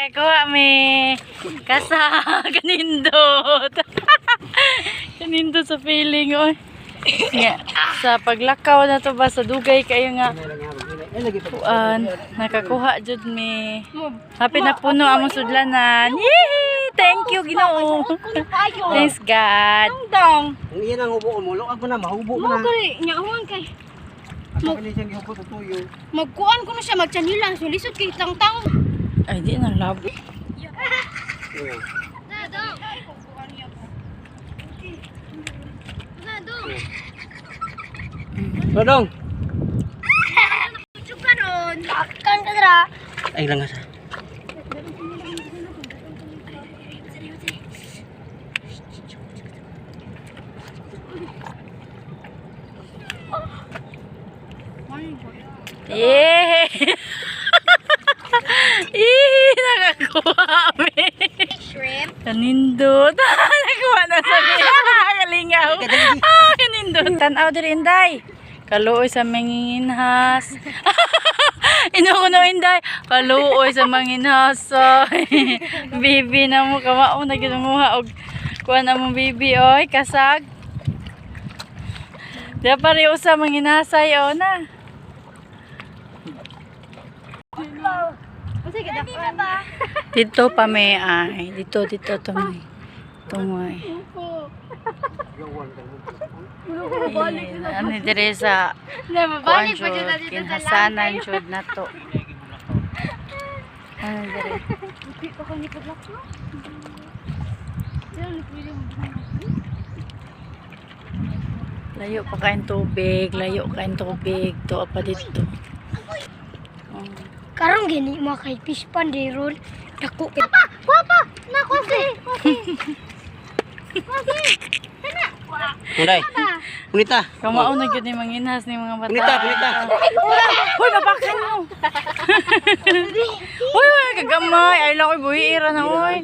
nakakuha mi kasa kanindot. Kanindot sa feeling oy. Nga, sa paglakaw na to ba sa dugay kayo nga nakakuha jud mi. Happy na puno among sudlanan. Yee! Thank you Ginoo. Thanks God. Dong. Ang iyan ang ubo mo, luag mo na mahubo mo na. Mo kay nyahuan kay. Pagkali siyang gihubo tutuyo. Magkuan ko na siya magchanila, so lisod kay tang-tang. Ay di na love. Dodong. Chukaron. Kan kadra. Ay lang asa. Yeah. Nakakuha mi. Shrimp. Kanindot. Nakakuha na sa kalingaw. Kanindot. Tanaw diri Inday. Kaluoy sa manginginhas. Inuuno Inday. Kaluoy sa manginhas. Bibi na mo kamao na ginumuha og kuha na mo bibi oy kasag. Di pa rin usa manginasay o na. Kasi kita ba? Dito pa may ay. Dito to may. Tungoy. Ano dire sa Nababalik pa kuan dito jud, dito sa kinhasanan jud na to. Ano dire? Hindi pa ko ni kablak no. Diyan pwede mo. Layo pa kain tubig, layo kain tubig. To pa dito. Karong gini mo kay fish pan di roll. Dako kay. Papa, na kosi. Kosi. Kana. Unday. Punita. Kamao na gyud ni manginhas ni mga bata. Punita. Hoy, babakan mo. Hoy, kagamay. Ay lang oy buhi ira na oy.